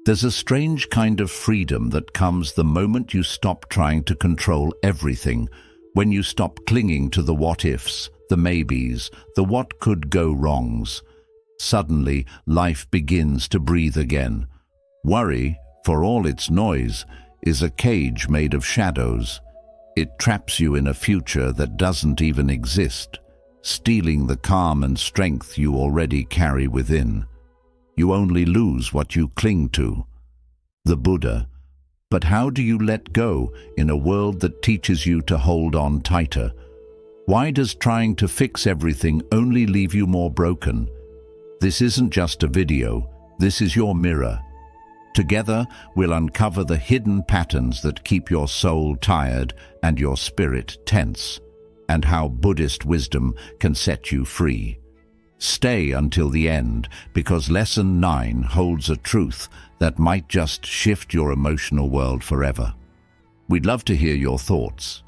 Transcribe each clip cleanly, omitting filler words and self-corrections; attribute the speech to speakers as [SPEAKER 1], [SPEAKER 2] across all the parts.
[SPEAKER 1] There's a strange kind of freedom that comes the moment you stop trying to control everything, when you stop clinging to the what-ifs, the maybes, the what could go wrongs. Suddenly, life begins to breathe again. Worry, for all its noise, is a cage made of shadows. It traps you in a future that doesn't even exist, stealing the calm and strength you already carry within. You only lose what you cling to. The Buddha. But how do you let go in a world that teaches you to hold on tighter? Why does trying to fix everything only leave you more broken? This isn't just a video, this is your mirror. Together, we'll uncover the hidden patterns that keep your soul tired and your spirit tense, and how Buddhist wisdom can set you free. Stay until the end, because Lesson 9 holds a truth that might just shift your emotional world forever. We'd love to hear your thoughts.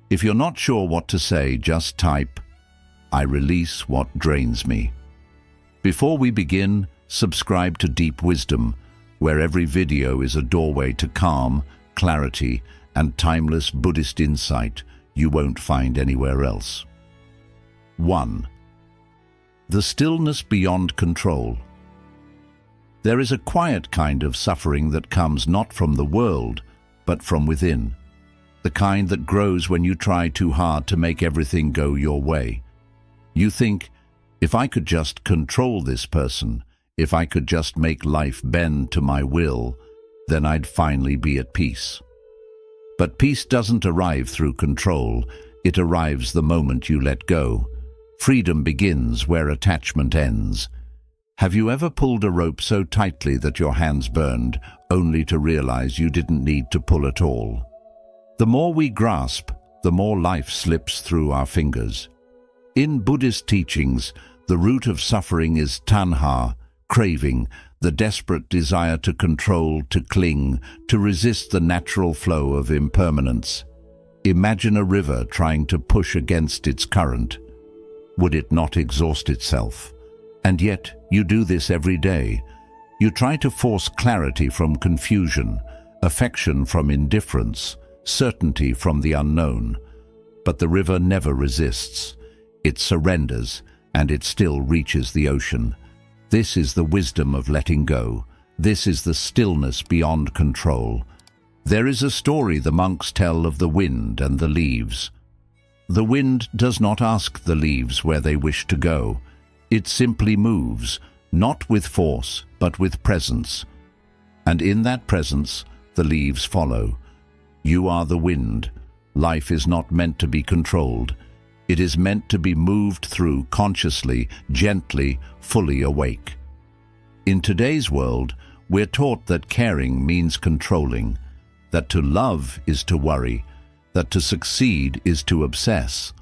[SPEAKER 1] If you're not sure what to say, just type, "I release what drains me." Before we begin, subscribe to Deep Wisdom, where every video is a doorway to calm, clarity, and timeless Buddhist insight you won't find anywhere else. 1. The stillness beyond control. There is a quiet kind of suffering that comes not from the world, but from within. The kind that grows when you try too hard to make everything go your way. You think, if I could just control this person, if I could just make life bend to my will, then I'd finally be at peace. But peace doesn't arrive through control, it arrives the moment you let go. Freedom begins where attachment ends. Have you ever pulled a rope so tightly that your hands burned, only to realize you didn't need to pull at all? The more we grasp, the more life slips through our fingers. In Buddhist teachings, the root of suffering is tanha, craving, the desperate desire to control, to cling, to resist the natural flow of impermanence. Imagine a river trying to push against its current. Would it not exhaust itself? And yet, you do this every day. You try to force clarity from confusion, affection from indifference, certainty from the unknown. But the river never resists. It surrenders, and it still reaches the ocean. This is the wisdom of letting go. This is the stillness beyond control. There is a story the monks tell of the wind and the leaves. The wind does not ask the leaves where they wish to go. It simply moves, not with force, but with presence. And in that presence, the leaves follow. You are the wind. Life is not meant to be controlled. It is meant to be moved through consciously, gently, fully awake. In today's world, we're taught that caring means controlling, that to love is to worry, that to succeed is to obsess.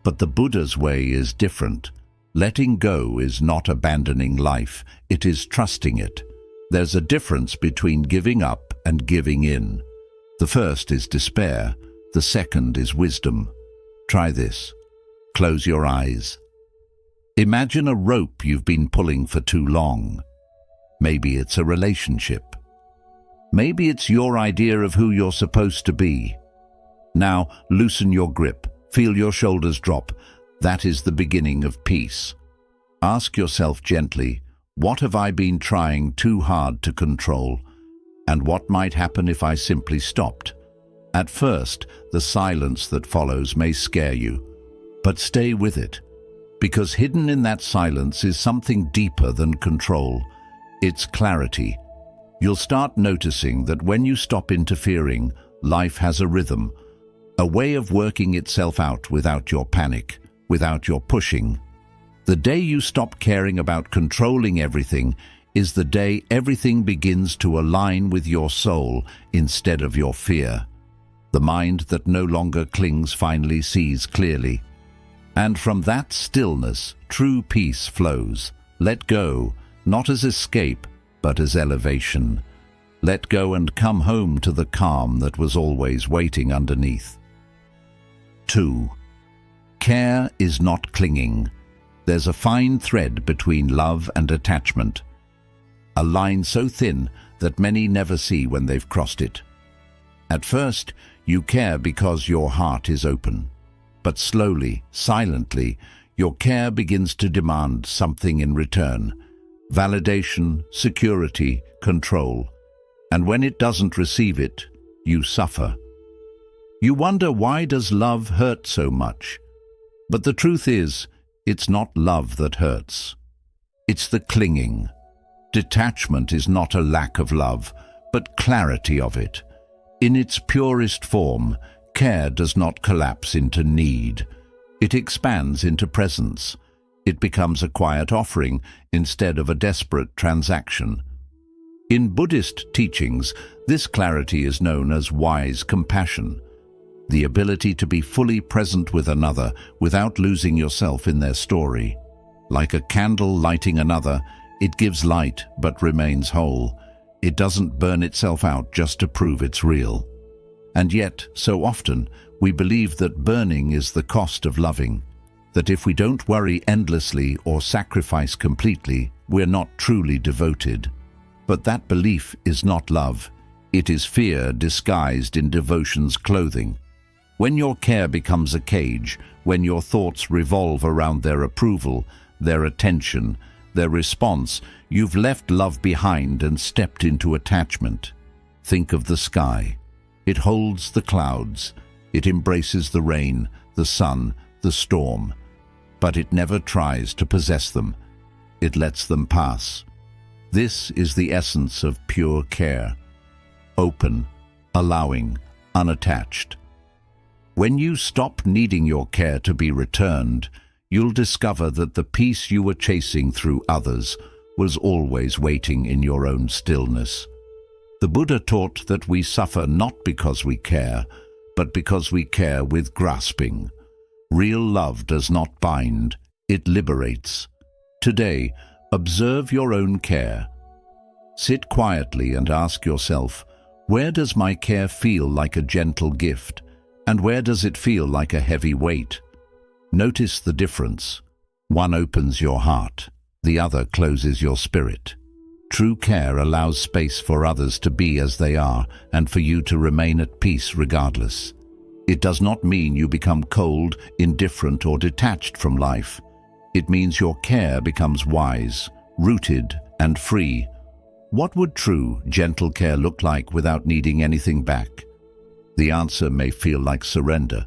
[SPEAKER 1] But the Buddha's way is different. Letting go is not abandoning life, it is trusting it. There's a difference between giving up and giving in. The first is despair, the second is wisdom. Try this. Close your eyes. Imagine a rope you've been pulling for too long. Maybe it's a relationship. Maybe it's your idea of who you're supposed to be. Now, loosen your grip. Feel your shoulders drop. That is the beginning of peace. Ask yourself gently, what have I been trying too hard to control? And what might happen if I simply stopped? At first, the silence that follows may scare you, but stay with it, because hidden in that silence is something deeper than control. It's clarity. You'll start noticing that when you stop interfering, life has a rhythm, a way of working itself out without your panic, without your pushing. The day you stop caring about controlling everything is the day everything begins to align with your soul instead of your fear. The mind that no longer clings finally sees clearly. And from that stillness, true peace flows. Let go, not as escape, but as elevation. Let go and come home to the calm that was always waiting underneath. 2. Care is not clinging. There's a fine thread between love and attachment. A line so thin that many never see when they've crossed it. At first, you care because your heart is open. But slowly, silently, your care begins to demand something in return: validation, security, control. And when it doesn't receive it, you suffer. You wonder, why does love hurt so much? But the truth is, it's not love that hurts. It's the clinging. Detachment is not a lack of love, but clarity of it. In its purest form, care does not collapse into need. It expands into presence. It becomes a quiet offering instead of a desperate transaction. In Buddhist teachings, this clarity is known as wise compassion, the ability to be fully present with another without losing yourself in their story. Like a candle lighting another, it gives light but remains whole. It doesn't burn itself out just to prove it's real. And yet, so often, we believe that burning is the cost of loving, that if we don't worry endlessly or sacrifice completely, we're not truly devoted. But that belief is not love. It is fear disguised in devotion's clothing. When your care becomes a cage, when your thoughts revolve around their approval, their attention, their response, you've left love behind and stepped into attachment. Think of the sky. It holds the clouds. It embraces the rain, the sun, the storm. But it never tries to possess them. It lets them pass. This is the essence of pure care. Open, allowing, unattached. When you stop needing your care to be returned, you'll discover that the peace you were chasing through others was always waiting in your own stillness. The Buddha taught that we suffer not because we care, but because we care with grasping. Real love does not bind, it liberates. Today, observe your own care. Sit quietly and ask yourself, where does my care feel like a gentle gift, and where does it feel like a heavy weight? Notice the difference. One opens your heart, the other closes your spirit. True care allows space for others to be as they are and for you to remain at peace regardless. It does not mean you become cold, indifferent, or detached from life. It means your care becomes wise, rooted, and free. What would true, gentle care look like without needing anything back? The answer may feel like surrender,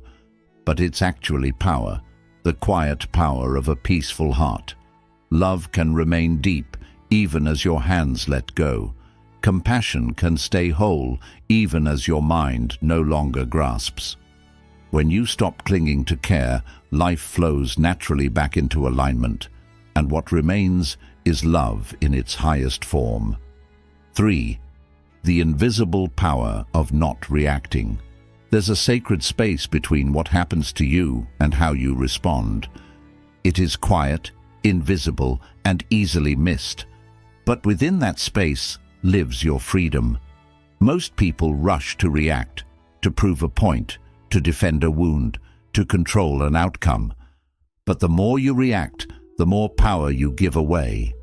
[SPEAKER 1] but it's actually power, the quiet power of a peaceful heart. Love can remain deep even as your hands let go. Compassion can stay whole even as your mind no longer grasps. When you stop clinging to care, life flows naturally back into alignment, and what remains is love in its highest form. 3. The invisible power of not reacting. There's a sacred space between what happens to you and how you respond. It is quiet, invisible, and easily missed. But within that space lives your freedom. Most people rush to react, to prove a point, to defend a wound, to control an outcome. But the more you react, the more power you give away.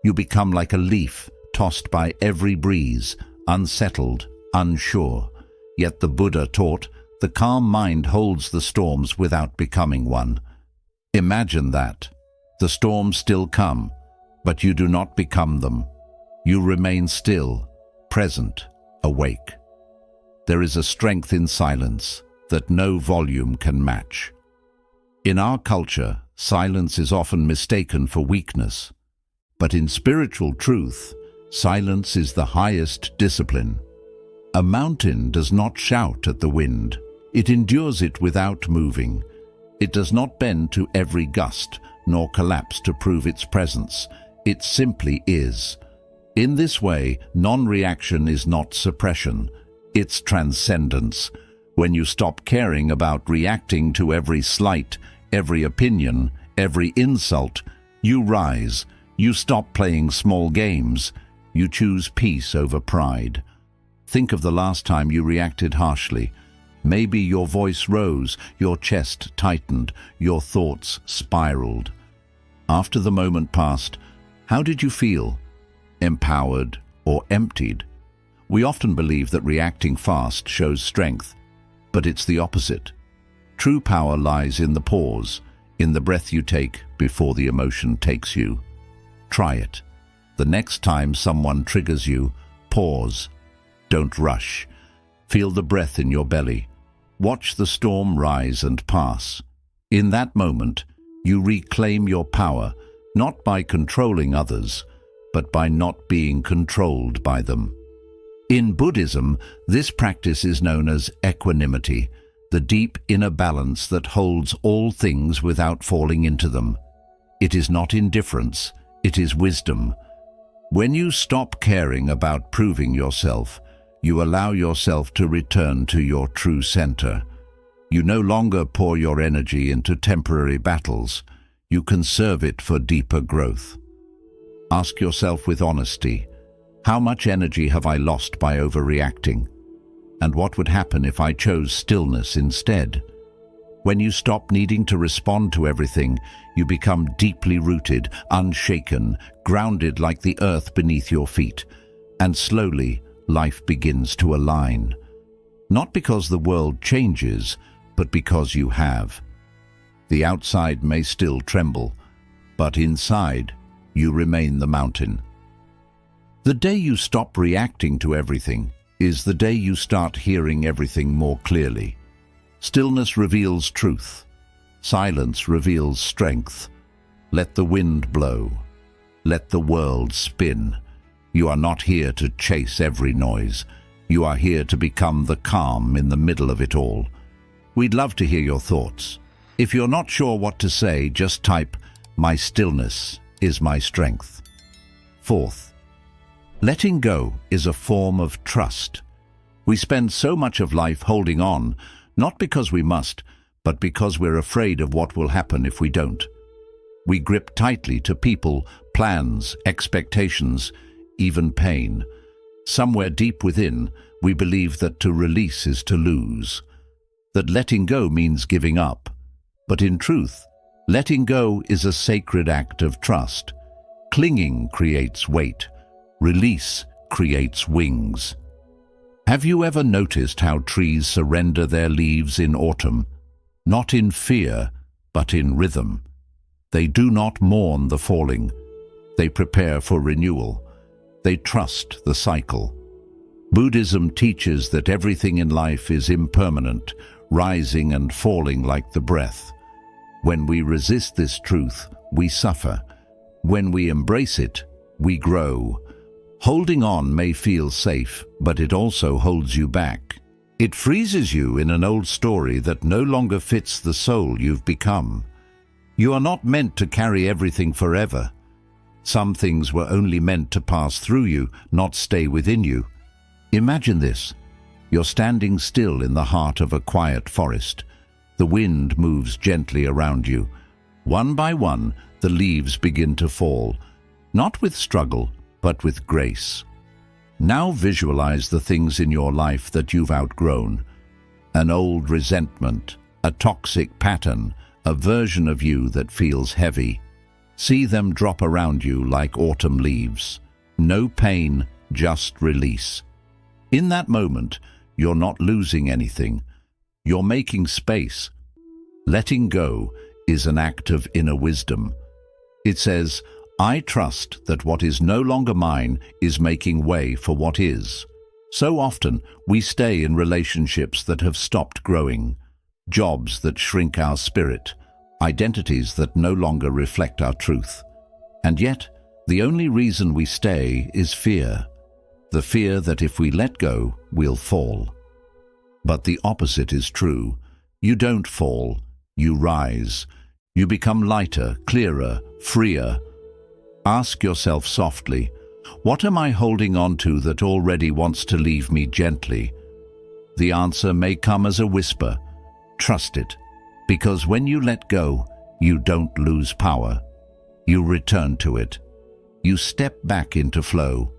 [SPEAKER 1] You become like a leaf tossed by every breeze, unsettled, unsure. Yet the Buddha taught, the calm mind holds the storms without becoming one. Imagine that. The storms still come, but you do not become them. You remain still, present, awake. There is a strength in silence that no volume can match. In our culture, silence is often mistaken for weakness. But in spiritual truth, silence is the highest discipline. A mountain does not shout at the wind. It endures it without moving. It does not bend to every gust, nor collapse to prove its presence. It simply is. In this way, non-reaction is not suppression. It's transcendence. When you stop caring about reacting to every slight, every opinion, every insult, you rise. You stop playing small games. You choose peace over pride. Think of the last time you reacted harshly. Maybe your voice rose, your chest tightened, your thoughts spiraled. After the moment passed, how did you feel? Empowered or emptied? We often believe that reacting fast shows strength, but it's the opposite. True power lies in the pause, in the breath you take before the emotion takes you. Try it. The next time someone triggers you, pause. Don't rush. Feel the breath in your belly. Watch the storm rise and pass. In that moment, you reclaim your power, not by controlling others, but by not being controlled by them. In Buddhism, this practice is known as equanimity, the deep inner balance that holds all things without falling into them. It is not indifference, it is wisdom. When you stop caring about proving yourself, you allow yourself to return to your true center. You no longer pour your energy into temporary battles. You conserve it for deeper growth. Ask yourself with honesty, how much energy have I lost by overreacting? And what would happen if I chose stillness instead? When you stop needing to respond to everything, you become deeply rooted, unshaken, grounded like the earth beneath your feet. And slowly, life begins to align. Not because the world changes, but because you have. The outside may still tremble, but inside, you remain the mountain. The day you stop reacting to everything is the day you start hearing everything more clearly. Stillness reveals truth. Silence reveals strength. Let the wind blow. Let the world spin. You are not here to chase every noise. You are here to become the calm in the middle of it all. We'd love to hear your thoughts. If you're not sure what to say, just type, "My stillness is my strength." Fourth, letting go is a form of trust. We spend so much of life holding on, not because we must, but because we're afraid of what will happen if we don't. We grip tightly to people, plans, expectations, even pain. Somewhere deep within, we believe that to release is to lose, that letting go means giving up. But in truth, letting go is a sacred act of trust. Clinging creates weight. Release creates wings. Have you ever noticed how trees surrender their leaves in autumn? Not in fear, but in rhythm. They do not mourn the falling. They prepare for renewal. They trust the cycle. Buddhism teaches that everything in life is impermanent, rising and falling like the breath. When we resist this truth, we suffer. When we embrace it, we grow. Holding on may feel safe, but it also holds you back. It freezes you in an old story that no longer fits the soul you've become. You are not meant to carry everything forever. Some things were only meant to pass through you, not stay within you. Imagine this. You're standing still in the heart of a quiet forest. The wind moves gently around you. One by one, the leaves begin to fall, not with struggle, but with grace. Now visualize the things in your life that you've outgrown. An old resentment, a toxic pattern, a version of you that feels heavy. See them drop around you like autumn leaves. No pain, just release. In that moment, you're not losing anything. You're making space. Letting go is an act of inner wisdom. It says, I trust that what is no longer mine is making way for what is. So often, we stay in relationships that have stopped growing, jobs that shrink our spirit, identities that no longer reflect our truth. And yet, the only reason we stay is fear. The fear that if we let go, we'll fall. But the opposite is true. You don't fall, you rise. You become lighter, clearer, freer. Ask yourself softly, what am I holding on to that already wants to leave me gently? The answer may come as a whisper. Trust it, because when you let go, you don't lose power. You return to it. You step back into flow.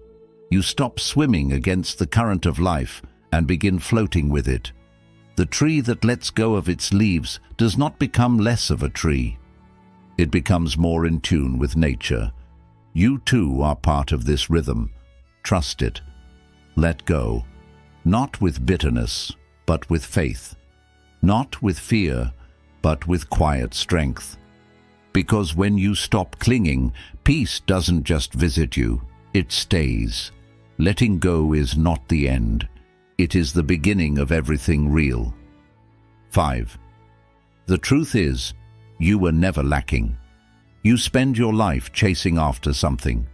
[SPEAKER 1] You stop swimming against the current of life and begin floating with it. The tree that lets go of its leaves does not become less of a tree. It becomes more in tune with nature. You too are part of this rhythm. Trust it. Let go. Not with bitterness, but with faith. Not with fear, but with quiet strength. Because when you stop clinging, peace doesn't just visit you, it stays. Letting go is not the end. It is the beginning of everything real. 5. The truth is, you were never lacking. You spend your life chasing after something.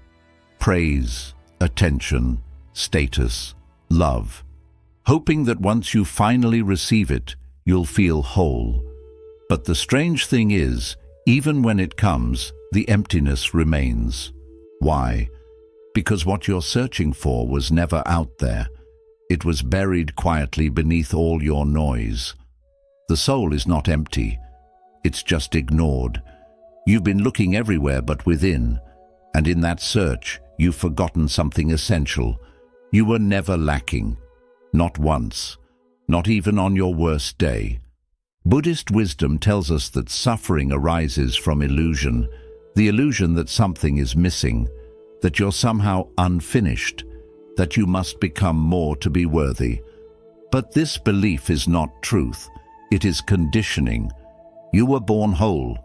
[SPEAKER 1] Praise, attention, status, love. Hoping that once you finally receive it, you'll feel whole. But the strange thing is, even when it comes, the emptiness remains. Why? Because what you're searching for was never out there. It was buried quietly beneath all your noise. The soul is not empty. It's just ignored. You've been looking everywhere but within, and in that search, you've forgotten something essential. You were never lacking. Not once. Not even on your worst day. Buddhist wisdom tells us that suffering arises from illusion, the illusion that something is missing, that you're somehow unfinished, that you must become more to be worthy. But this belief is not truth. It is conditioning. You were born whole.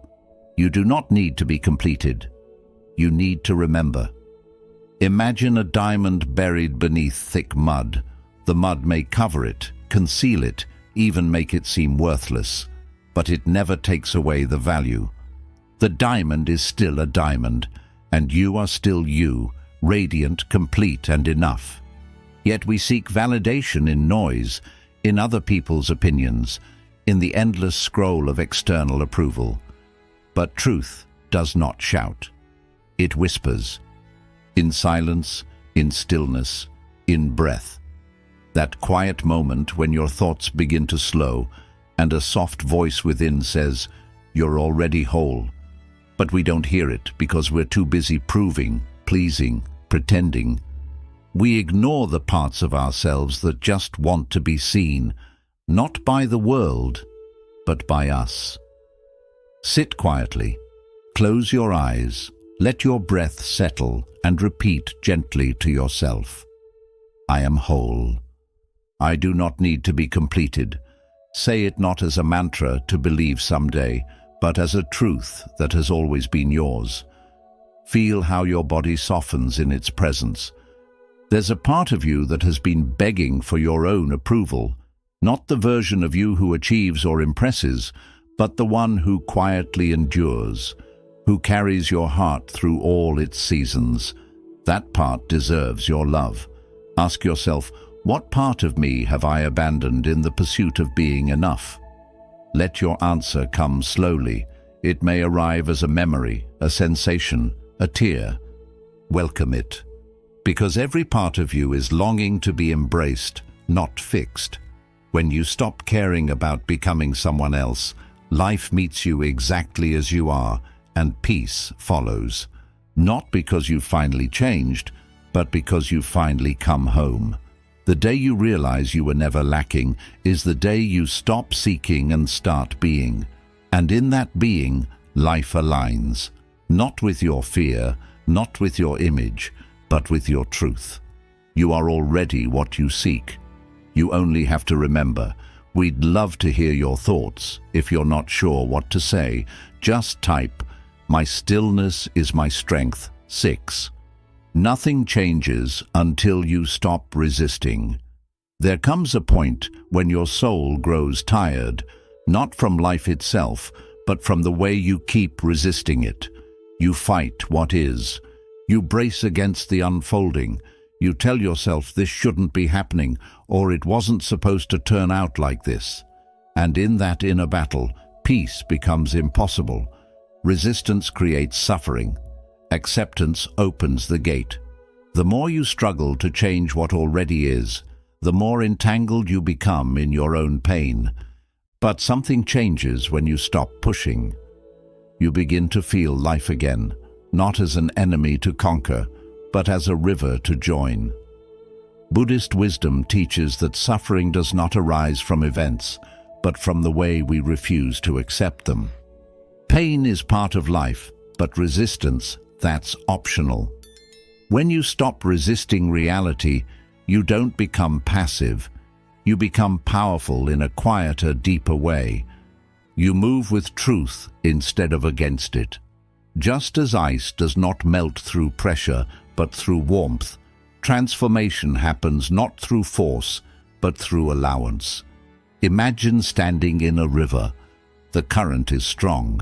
[SPEAKER 1] You do not need to be completed. You need to remember. Imagine a diamond buried beneath thick mud. The mud may cover it, conceal it, even make it seem worthless, but it never takes away the value. The diamond is still a diamond, and you are still you, radiant, complete, and enough. Yet we seek validation in noise, in other people's opinions, in the endless scroll of external approval. But truth does not shout. It whispers. In silence, in stillness, in breath. That quiet moment when your thoughts begin to slow and a soft voice within says, "You're already whole." But we don't hear it because we're too busy proving, pleasing, pretending. We ignore the parts of ourselves that just want to be seen, not by the world, but by us. Sit quietly, close your eyes, let your breath settle, and repeat gently to yourself, "I am whole. I do not need to be completed." Say it not as a mantra to believe someday, but as a truth that has always been yours. Feel how your body softens in its presence. There's a part of you that has been begging for your own approval, not the version of you who achieves or impresses, but the one who quietly endures, who carries your heart through all its seasons. That part deserves your love. Ask yourself, what part of me have I abandoned in the pursuit of being enough? Let your answer come slowly. It may arrive as a memory, a sensation, a tear. Welcome it, because every part of you is longing to be embraced, not fixed. When you stop caring about becoming someone else, life meets you exactly as you are, and peace follows. Not because you've finally changed, but because you've finally come home. The day you realize you were never lacking is the day you stop seeking and start being. And in that being, life aligns. Not with your fear, not with your image, but with your truth. You are already what you seek. You only have to remember. We'd love to hear your thoughts. If you're not sure what to say, just type, "My stillness is my strength, 6. Nothing changes until you stop resisting. There comes a point when your soul grows tired, not from life itself, but from the way you keep resisting it. You fight what is. You brace against the unfolding. You tell yourself this shouldn't be happening, or it wasn't supposed to turn out like this. And in that inner battle, peace becomes impossible. Resistance creates suffering. Acceptance opens the gate. The more you struggle to change what already is, the more entangled you become in your own pain. But something changes when you stop pushing. You begin to feel life again, not as an enemy to conquer, but as a river to join. Buddhist wisdom teaches that suffering does not arise from events, but from the way we refuse to accept them. Pain is part of life, but resistance, that's optional. When you stop resisting reality, You don't become passive. You become powerful in a quieter, deeper way. You move with truth instead of against it. Just as ice does not melt through pressure, but through warmth, transformation happens not through force, but through allowance. Imagine standing in a river. The current is strong.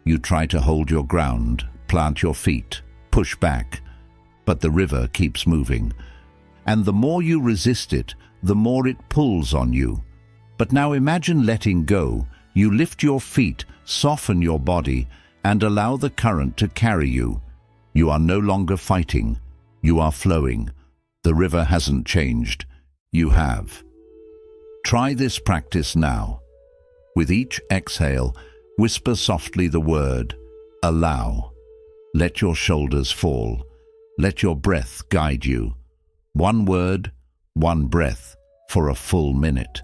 [SPEAKER 1] You try to hold your ground, plant your feet, push back, but the river keeps moving. And the more you resist it, the more it pulls on you. But now imagine letting go. You lift your feet, soften your body, and allow the current to carry you. You are no longer fighting. You are flowing. The river hasn't changed. You have. Try this practice now. With each exhale, whisper softly the word, allow. Let your shoulders fall. Let your breath guide you. One word, one breath, for a full minute.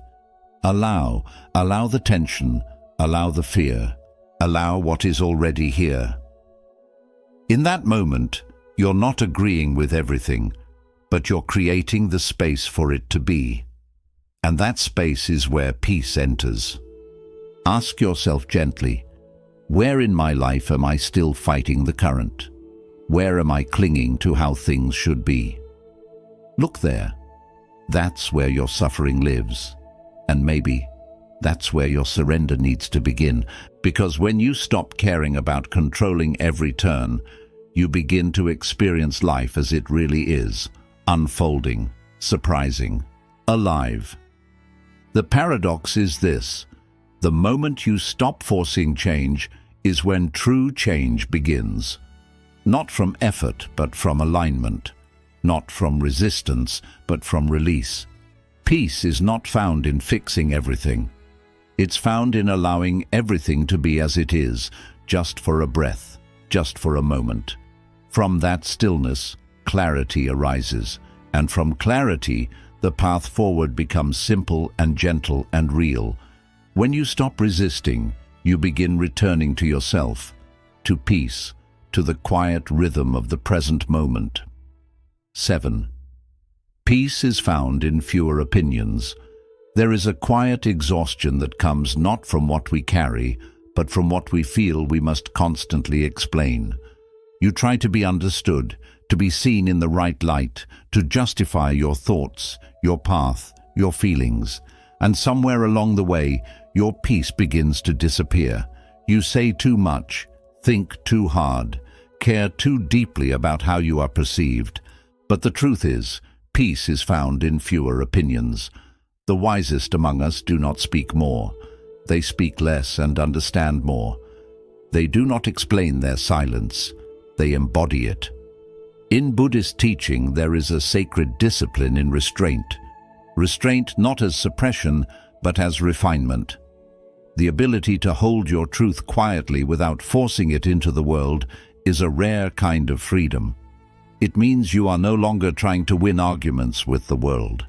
[SPEAKER 1] Allow the tension, allow the fear, allow what is already here. In that moment, you're not agreeing with everything, but you're creating the space for it to be. And that space is where peace enters. Ask yourself gently, where in my life am I still fighting the current? Where am I clinging to how things should be? Look there. That's where your suffering lives. And maybe that's where your surrender needs to begin, because when you stop caring about controlling every turn, you begin to experience life as it really is, unfolding, surprising, alive. The paradox is this: the moment you stop forcing change is when true change begins. Not from effort, but from alignment. Not from resistance, but from release. Peace is not found in fixing everything. It's found in allowing everything to be as it is, just for a breath, just for a moment. From that stillness, clarity arises, and from clarity, the path forward becomes simple and gentle and real. When you stop resisting, you begin returning to yourself, to peace, to the quiet rhythm of the present moment. 7. Peace is found in fewer opinions. There is a quiet exhaustion that comes not from what we carry, but from what we feel we must constantly explain. You try to be understood, to be seen in the right light, to justify your thoughts, your path, your feelings, and somewhere along the way, your peace begins to disappear. You say too much, think too hard, care too deeply about how you are perceived. But the truth is, peace is found in fewer opinions. The wisest among us do not speak more. They speak less and understand more. They do not explain their silence. They embody it. In Buddhist teaching, there is a sacred discipline in restraint. Restraint not as suppression, but as refinement. The ability to hold your truth quietly without forcing it into the world is a rare kind of freedom. It means you are no longer trying to win arguments with the world.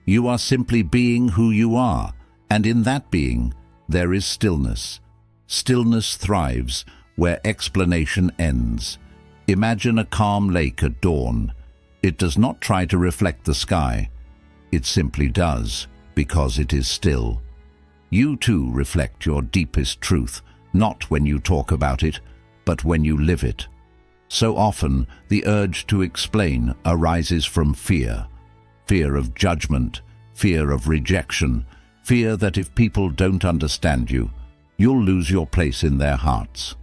[SPEAKER 1] You are simply being who you are, and in that being, there is stillness. Stillness thrives where explanation ends. Imagine a calm lake at dawn. It does not try to reflect the sky. It simply does, because it is still. You too reflect your deepest truth, not when you talk about it, but when you live it. So often, the urge to explain arises from fear. Fear of judgment, fear of rejection, fear that if people don't understand you, you'll lose your place in their hearts.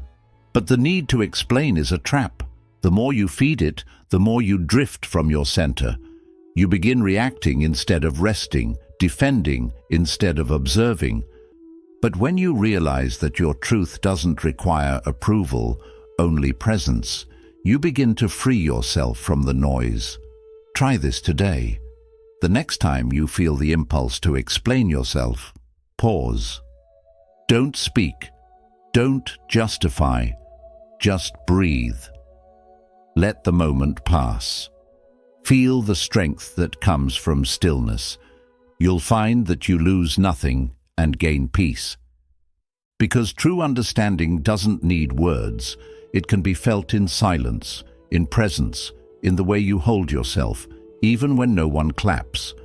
[SPEAKER 1] But the need to explain is a trap. The more you feed it, the more you drift from your center. You begin reacting instead of resting, defending instead of observing. But when you realize that your truth doesn't require approval, only presence, you begin to free yourself from the noise. Try this today. The next time you feel the impulse to explain yourself, pause. Don't speak. Don't justify. Just breathe. Let the moment pass. Feel the strength that comes from stillness. You'll find that you lose nothing and gain peace. Because true understanding doesn't need words. It can be felt in silence, in presence, in the way you hold yourself, even when no one claps.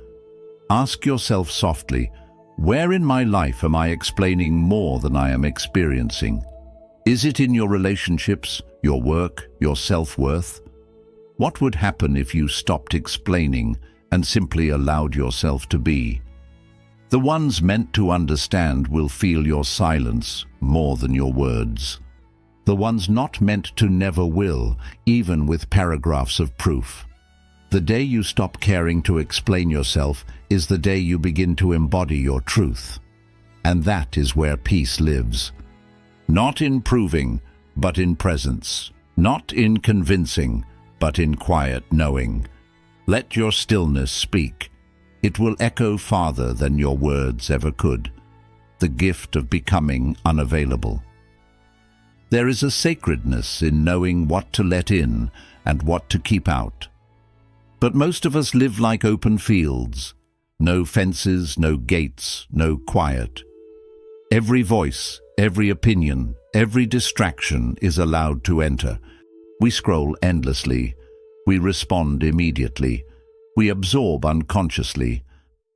[SPEAKER 1] Ask yourself softly, where in my life am I explaining more than I am experiencing? Is it in your relationships, your work, your self-worth? What would happen if you stopped explaining and simply allowed yourself to be? The ones meant to understand will feel your silence more than your words. The ones not meant to never will, even with paragraphs of proof. The day you stop caring to explain yourself is the day you begin to embody your truth. And that is where peace lives. Not in proving, but in presence. Not in convincing, but in quiet knowing. Let your stillness speak. It will echo farther than your words ever could. The gift of becoming unavailable. There is a sacredness in knowing what to let in and what to keep out. But most of us live like open fields. No fences, no gates, no quiet. Every voice, every opinion, every distraction is allowed to enter. We scroll endlessly. We respond immediately. We absorb unconsciously.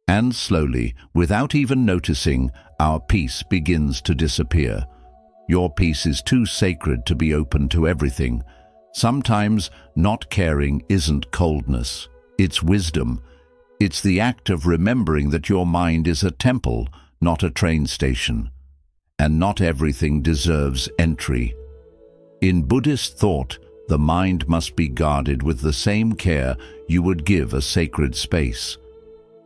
[SPEAKER 1] And slowly, without even noticing, our peace begins to disappear. Your peace is too sacred to be open to everything. Sometimes not caring isn't coldness. It's wisdom. It's the act of remembering that your mind is a temple, not a train station. And not everything deserves entry. In Buddhist thought, the mind must be guarded with the same care you would give a sacred space.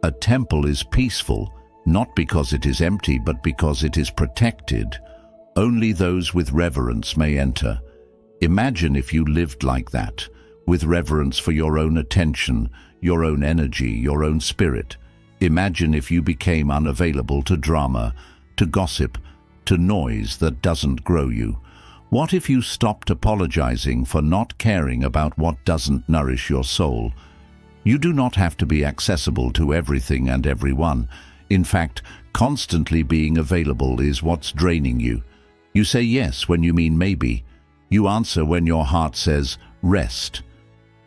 [SPEAKER 1] A temple is peaceful, not because it is empty, but because it is protected. Only those with reverence may enter. Imagine if you lived like that, with reverence for your own attention, your own energy, your own spirit. Imagine if you became unavailable to drama, to gossip, to noise that doesn't grow you. What if you stopped apologizing for not caring about what doesn't nourish your soul? You do not have to be accessible to everything and everyone. In fact, constantly being available is what's draining you. You say yes when you mean maybe. You answer when your heart says rest.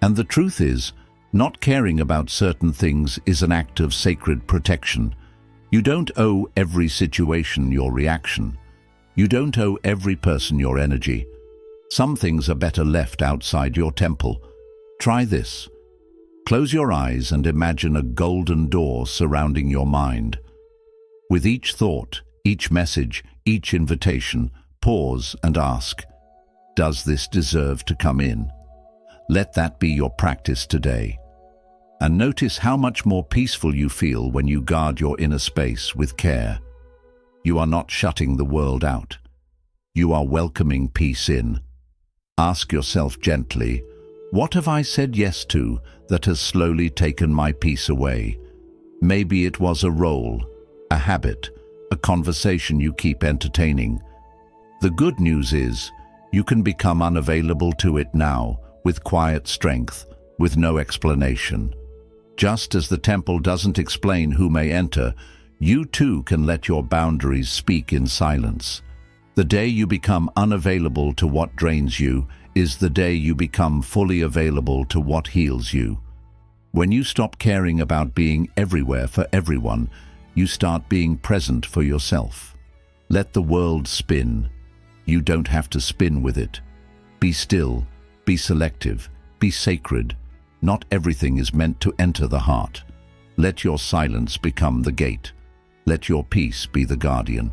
[SPEAKER 1] And the truth is, not caring about certain things is an act of sacred protection. You don't owe every situation your reaction. You don't owe every person your energy. Some things are better left outside your temple. Try this. Close your eyes and imagine a golden door surrounding your mind. With each thought, each message, each invitation, pause and ask, does this deserve to come in? Let that be your practice today. And notice how much more peaceful you feel when you guard your inner space with care. You are not shutting the world out. You are welcoming peace in. Ask yourself gently, what have I said yes to that has slowly taken my peace away? Maybe it was a role, a habit, a conversation you keep entertaining. The good news is, you can become unavailable to it now, with quiet strength, with no explanation. Just as the temple doesn't explain who may enter, you too can let your boundaries speak in silence. The day you become unavailable to what drains you is the day you become fully available to what heals you. When you stop caring about being everywhere for everyone, you start being present for yourself. Let the world spin. You don't have to spin with it. Be still, be selective, be sacred. Not everything is meant to enter the heart. Let your silence become the gate. Let your peace be the guardian.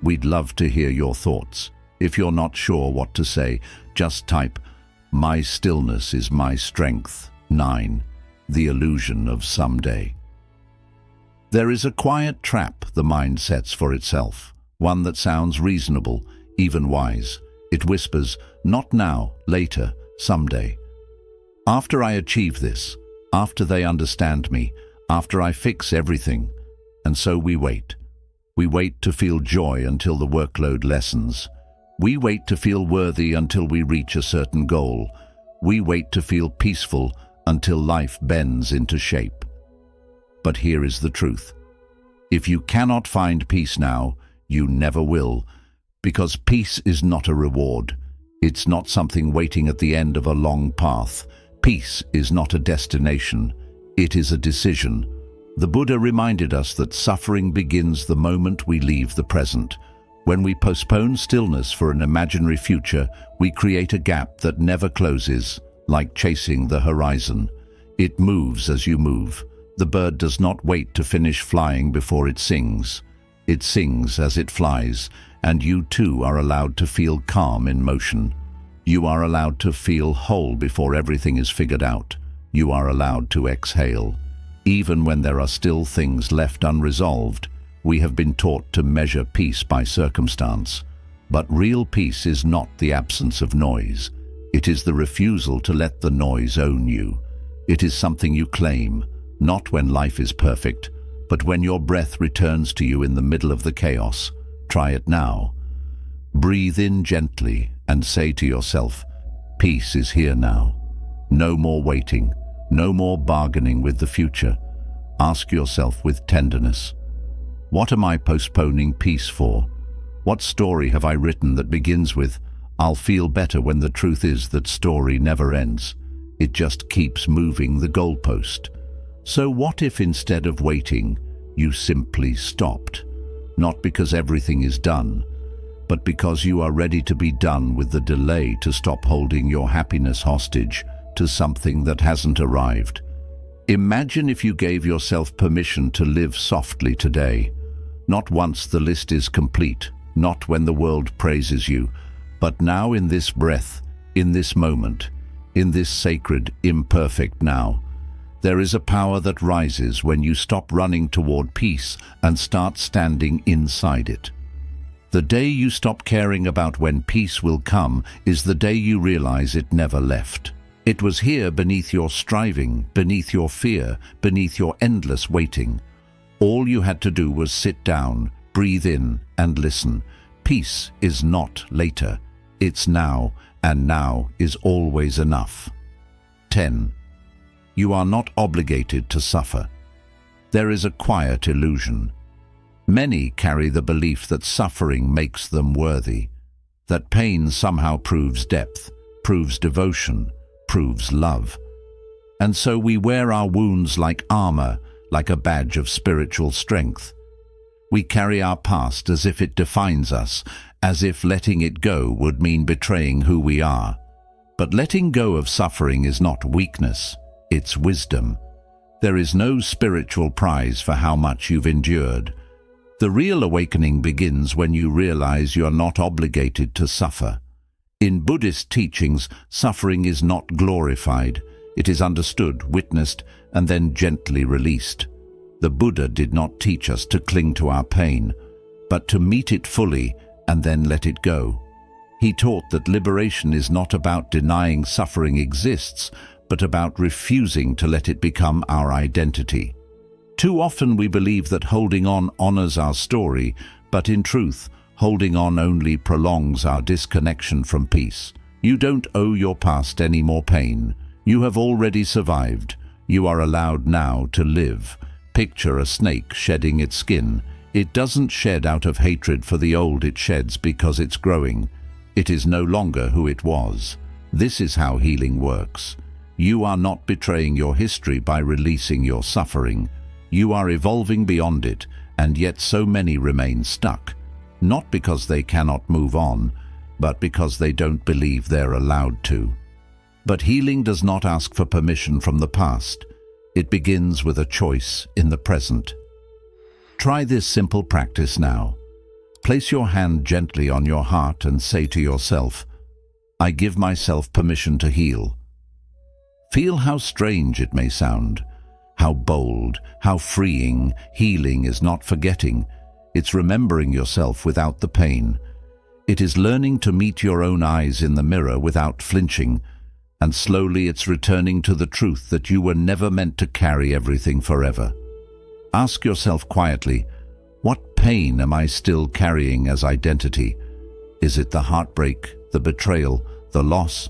[SPEAKER 1] We'd love to hear your thoughts. If you're not sure what to say, just type, "My stillness is my strength." 9. The illusion of someday. There is a quiet trap the mind sets for itself, one that sounds reasonable, even wise. It whispers, not now, later, someday. After I achieve this, after they understand me, after I fix everything. And so we wait. We wait to feel joy until the workload lessens. We wait to feel worthy until we reach a certain goal. We wait to feel peaceful until life bends into shape. But here is the truth. If you cannot find peace now, you never will, because peace is not a reward. It's not something waiting at the end of a long path. Peace is not a destination. It is a decision. The Buddha reminded us that suffering begins the moment we leave the present. When we postpone stillness for an imaginary future, we create a gap that never closes, like chasing the horizon. It moves as you move. The bird does not wait to finish flying before it sings. It sings as it flies, and you too are allowed to feel calm in motion. You are allowed to feel whole before everything is figured out. You are allowed to exhale. Even when there are still things left unresolved, we have been taught to measure peace by circumstance. But real peace is not the absence of noise. It is the refusal to let the noise own you. It is something you claim, not when life is perfect, but when your breath returns to you in the middle of the chaos. Try it now. Breathe in gently and say to yourself, peace is here now. No more waiting, no more bargaining with the future. Ask yourself with tenderness, what am I postponing peace for? What story have I written that begins with, I'll feel better, when the truth is that story never ends? It just keeps moving the goalpost. So what if instead of waiting, you simply stopped? Not because everything is done, but because you are ready to be done with the delay, to stop holding your happiness hostage to something that hasn't arrived. Imagine if you gave yourself permission to live softly today. Not once the list is complete, not when the world praises you, but now, in this breath, in this moment, in this sacred, imperfect now. There is a power that rises when you stop running toward peace and start standing inside it. The day you stop caring about when peace will come is the day you realize it never left. It was here beneath your striving, beneath your fear, beneath your endless waiting. All you had to do was sit down, breathe in, and listen. Peace is not later. It's now, and now is always enough. 10. You are not obligated to suffer. There is a quiet illusion. Many carry the belief that suffering makes them worthy, that pain somehow proves depth, proves devotion, proves love. And so we wear our wounds like armor, like a badge of spiritual strength. We carry our past as if it defines us, as if letting it go would mean betraying who we are. But letting go of suffering is not weakness, it's wisdom. There is no spiritual prize for how much you've endured. The real awakening begins when you realize you're not obligated to suffer. In Buddhist teachings, suffering is not glorified. It is understood, witnessed, and then gently released. The Buddha did not teach us to cling to our pain, but to meet it fully and then let it go. He taught that liberation is not about denying suffering exists, but about refusing to let it become our identity. Too often we believe that holding on honors our story, but in truth, holding on only prolongs our disconnection from peace. You don't owe your past any more pain. You have already survived. You are allowed now to live. Picture a snake shedding its skin. It doesn't shed out of hatred for the old, it sheds because it's growing. It is no longer who it was. This is how healing works. You are not betraying your history by releasing your suffering. You are evolving beyond it, and yet so many remain stuck. Not because they cannot move on, but because they don't believe they're allowed to. But healing does not ask for permission from the past. It begins with a choice in the present. Try this simple practice now. Place your hand gently on your heart and say to yourself, I give myself permission to heal. Feel how strange it may sound, how bold, how freeing. Healing is not forgetting. It's remembering yourself without the pain. It is learning to meet your own eyes in the mirror without flinching, and slowly it's returning to the truth that you were never meant to carry everything forever. Ask yourself quietly, what pain am I still carrying as identity? Is it the heartbreak, the betrayal, the loss?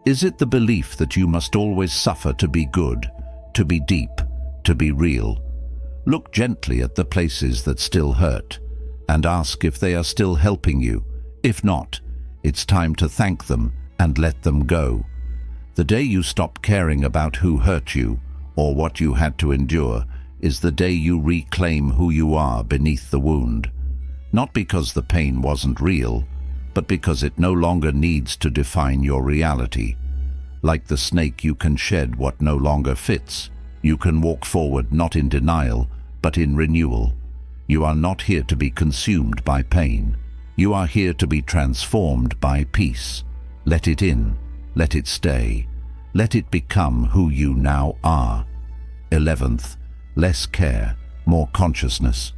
[SPEAKER 1] Is it the belief that you must always suffer to be good, to be deep, to be real? Look gently at the places that still hurt, and ask if they are still helping you. If not, it's time to thank them and let them go. The day you stop caring about who hurt you, or what you had to endure, is the day you reclaim who you are beneath the wound. Not because the pain wasn't real, but because it no longer needs to define your reality. Like the snake, you can shed what no longer fits. You can walk forward not in denial, but in renewal. You are not here to be consumed by pain. You are here to be transformed by peace. Let it in. Let it stay. Let it become who you now are. 11th, less care, more consciousness.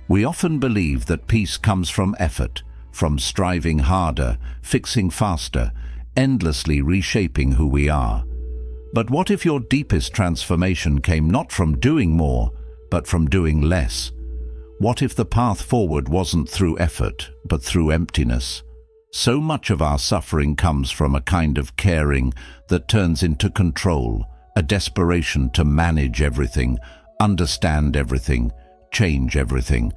[SPEAKER 1] We often believe that peace comes from effort, from striving harder, fixing faster, endlessly reshaping who we are. But what if your deepest transformation came not from doing more, but from doing less? What if the path forward wasn't through effort, but through emptiness? So much of our suffering comes from a kind of caring that turns into control, a desperation to manage everything, understand everything, change everything.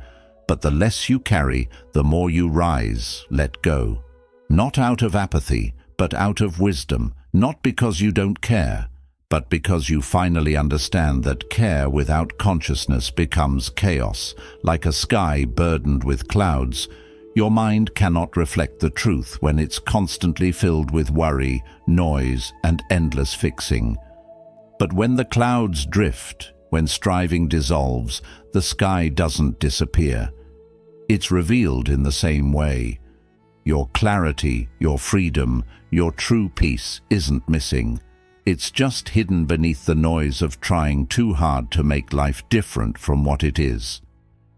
[SPEAKER 1] But the less you carry, the more you rise, let go. Not out of apathy, but out of wisdom, not because you don't care, but because you finally understand that care without consciousness becomes chaos, like a sky burdened with clouds. Your mind cannot reflect the truth when it's constantly filled with worry, noise, and endless fixing. But when the clouds drift, when striving dissolves, the sky doesn't disappear. It's revealed in the same way. Your clarity, your freedom, your true peace isn't missing. It's just hidden beneath the noise of trying too hard to make life different from what it is.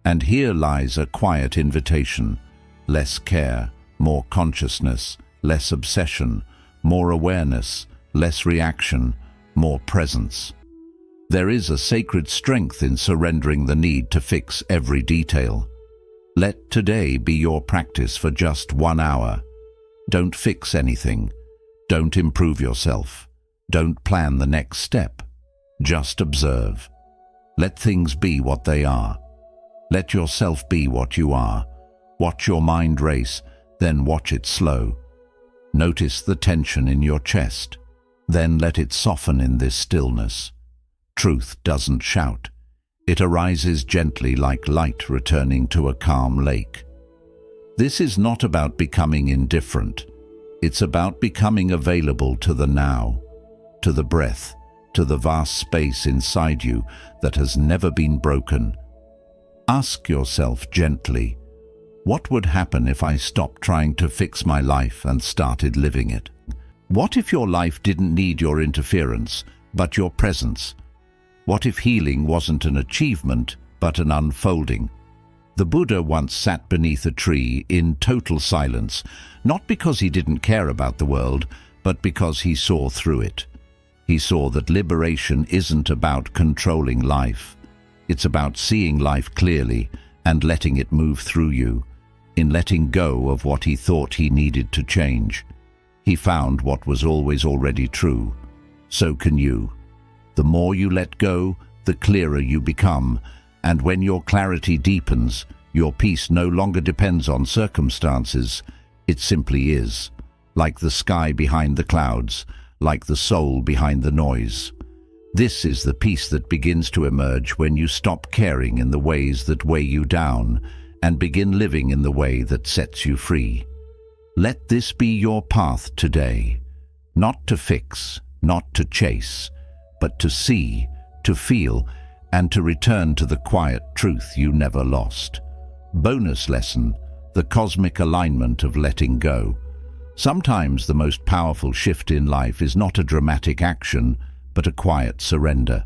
[SPEAKER 1] And here lies a quiet invitation. Less care, more consciousness, less obsession, more awareness, less reaction, more presence. There is a sacred strength in surrendering the need to fix every detail. Let today be your practice for just 1 hour. Don't fix anything. Don't improve yourself. Don't plan the next step. Just observe. Let things be what they are. Let yourself be what you are. Watch your mind race, then watch it slow. Notice the tension in your chest, then let it soften in this stillness. Truth doesn't shout. It arises gently like light returning to a calm lake. This is not about becoming indifferent. It's about becoming available to the now, to the breath, to the vast space inside you that has never been broken. Ask yourself gently, what would happen if I stopped trying to fix my life and started living it? What if your life didn't need your interference, but your presence? What if healing wasn't an achievement, but an unfolding? The Buddha once sat beneath a tree in total silence, not because he didn't care about the world, but because he saw through it. He saw that liberation isn't about controlling life. It's about seeing life clearly and letting it move through you. In letting go of what he thought he needed to change, he found what was always already true. So can you. The more you let go, the clearer you become, and when your clarity deepens, your peace no longer depends on circumstances. It simply is, like the sky behind the clouds, like the soul behind the noise. This is the peace that begins to emerge when you stop caring in the ways that weigh you down and begin living in the way that sets you free. Let this be your path today, not to fix, not to chase, but to see, to feel, and to return to the quiet truth you never lost. Bonus lesson: the cosmic alignment of letting go. Sometimes the most powerful shift in life is not a dramatic action, but a quiet surrender.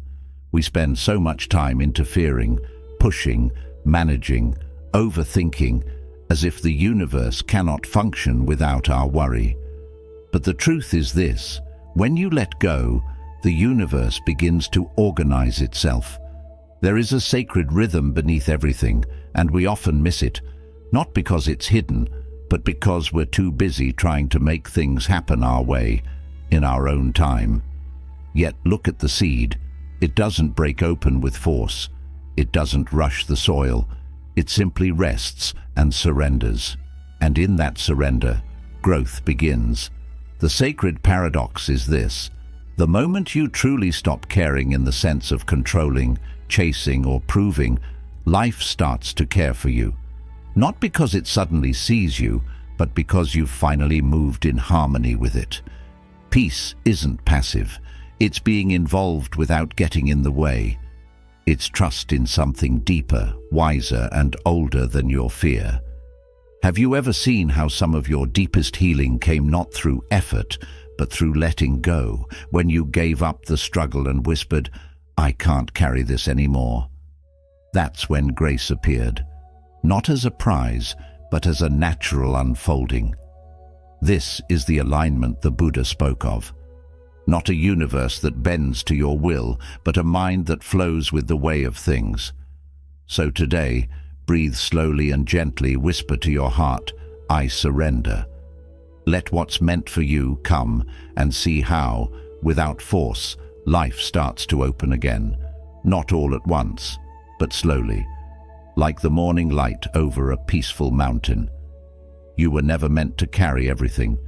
[SPEAKER 1] We spend so much time interfering, pushing, managing, overthinking, as if the universe cannot function without our worry. But the truth is this: when you let go, the universe begins to organize itself. There is a sacred rhythm beneath everything, and we often miss it, not because it's hidden, but because we're too busy trying to make things happen our way, in our own time. Yet look at the seed. It doesn't break open with force. It doesn't rush the soil. It simply rests and surrenders. And in that surrender, growth begins. The sacred paradox is this: The moment you truly stop caring in the sense of controlling, chasing, or proving, life starts to care for you. Not because it suddenly sees you, but because you've finally moved in harmony with it. Peace isn't passive. It's being involved without getting in the way. It's trust in something deeper, wiser, and older than your fear. Have you ever seen how some of your deepest healing came not through effort, but through letting go, when you gave up the struggle and whispered, "I can't carry this anymore"? That's when grace appeared, not as a prize, but as a natural unfolding. This is the alignment the Buddha spoke of. Not a universe that bends to your will, but a mind that flows with the way of things. So today, breathe slowly and gently, whisper to your heart, "I surrender." Let what's meant for you come, and see how, without force, life starts to open again. Not all at once, but slowly, like the morning light over a peaceful mountain. You were never meant to carry everything.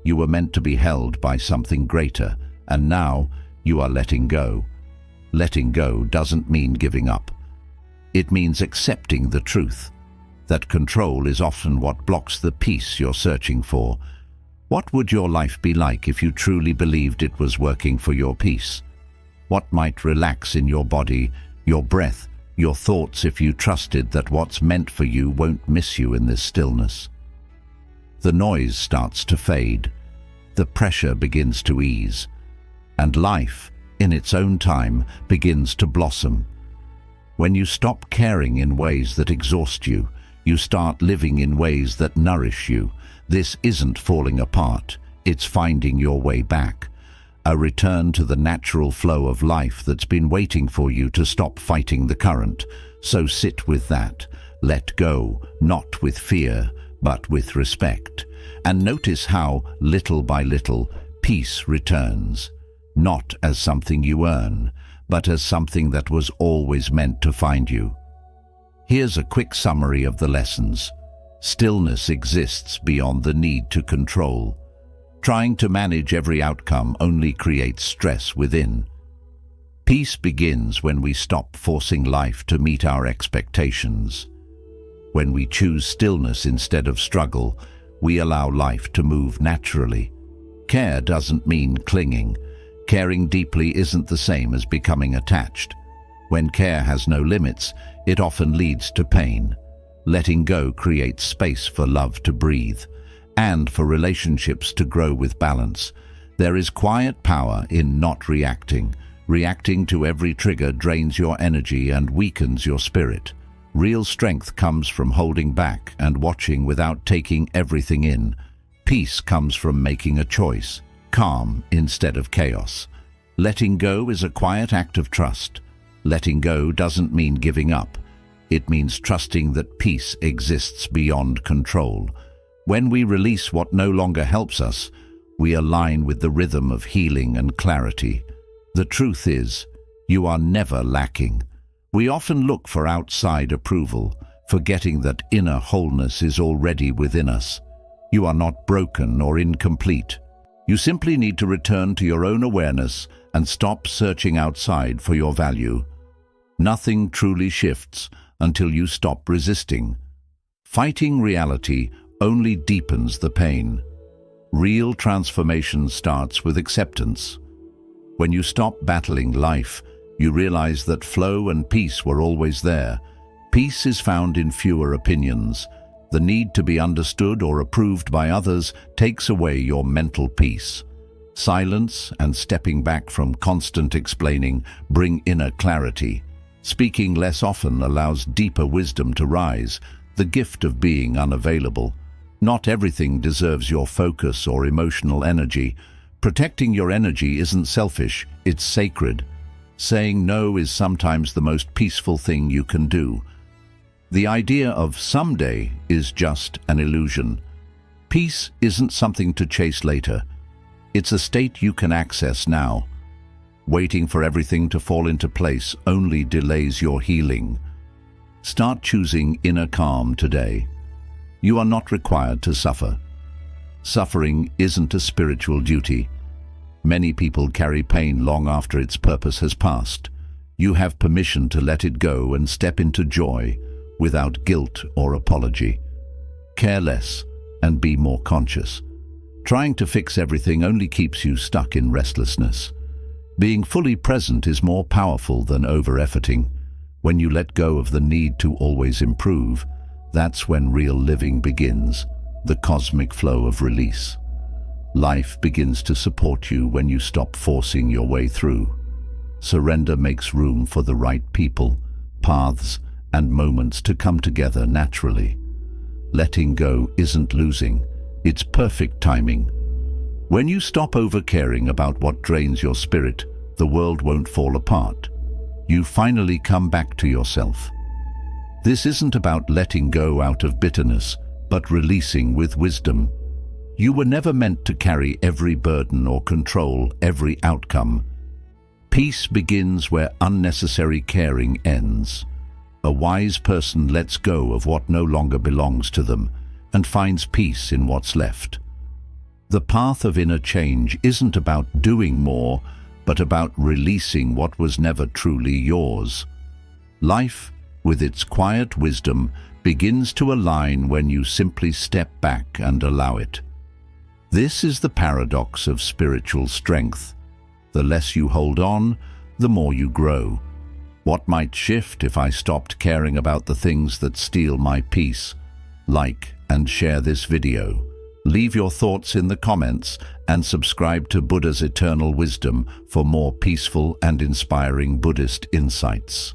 [SPEAKER 1] You were meant to be held by something greater, and now you are letting go. Letting go doesn't mean giving up. It means accepting the truth, that control is often what blocks the peace you're searching for. What would your life be like if you truly believed it was working for your peace? What might relax in your body, your breath, your thoughts if you trusted that what's meant for you won't miss you in this stillness? The noise starts to fade, the pressure begins to ease, and life, in its own time, begins to blossom. When you stop caring in ways that exhaust you, you start living in ways that nourish you. This isn't falling apart, it's finding your way back. A return to the natural flow of life that's been waiting for you to stop fighting the current. So sit with that. Let go, not with fear, but with respect. And notice how, little by little, peace returns. Not as something you earn, but as something that was always meant to find you. Here's a quick summary of the lessons. Stillness exists beyond the need to control. Trying to manage every outcome only creates stress within. Peace begins when we stop forcing life to meet our expectations. When we choose stillness instead of struggle, we allow life to move naturally. Care doesn't mean clinging. Caring deeply isn't the same as becoming attached. When care has no limits, it often leads to pain. Letting go creates space for love to breathe, and for relationships to grow with balance. There is quiet power in not reacting. Reacting to every trigger drains your energy and weakens your spirit. Real strength comes from holding back and watching without taking everything in. Peace comes from making a choice, calm instead of chaos. Letting go is a quiet act of trust. Letting go doesn't mean giving up. It means trusting that peace exists beyond control. When we release what no longer helps us, we align with the rhythm of healing and clarity. The truth is, you are never lacking. We often look for outside approval, forgetting that inner wholeness is already within us. You are not broken or incomplete. You simply need to return to your own awareness and stop searching outside for your value. Nothing truly shifts until you stop resisting. Fighting reality only deepens the pain. Real transformation starts with acceptance. When you stop battling life, you realize that flow and peace were always there. Peace is found in fewer opinions. The need to be understood or approved by others takes away your mental peace. Silence and stepping back from constant explaining bring inner clarity. Speaking less often allows deeper wisdom to rise, the gift of being unavailable. Not everything deserves your focus or emotional energy. Protecting your energy isn't selfish, it's sacred. Saying no is sometimes the most peaceful thing you can do. The idea of someday is just an illusion. Peace isn't something to chase later. It's a state you can access now. Waiting for everything to fall into place only delays your healing. Start choosing inner calm today. You are not required to suffer. Suffering isn't a spiritual duty. Many people carry pain long after its purpose has passed. You have permission to let it go and step into joy without guilt or apology. Care less and be more conscious. Trying to fix everything only keeps you stuck in restlessness. Being fully present is more powerful than over-efforting. When you let go of the need to always improve, that's when real living begins, the cosmic flow of release. Life begins to support you when you stop forcing your way through. Surrender makes room for the right people, paths, and moments to come together naturally. Letting go isn't losing, it's perfect timing. When you stop over-caring about what drains your spirit, the world won't fall apart. You finally come back to yourself. This isn't about letting go out of bitterness, but releasing with wisdom. You were never meant to carry every burden or control every outcome. Peace begins where unnecessary caring ends. A wise person lets go of what no longer belongs to them and finds peace in what's left. The path of inner change isn't about doing more, but about releasing what was never truly yours. Life, with its quiet wisdom, begins to align when you simply step back and allow it. This is the paradox of spiritual strength. The less you hold on, the more you grow. What might shift if I stopped caring about the things that steal my peace? Like and share this video. Leave your thoughts in the comments and subscribe to Buddha's Eternal Wisdom for more peaceful and inspiring Buddhist insights.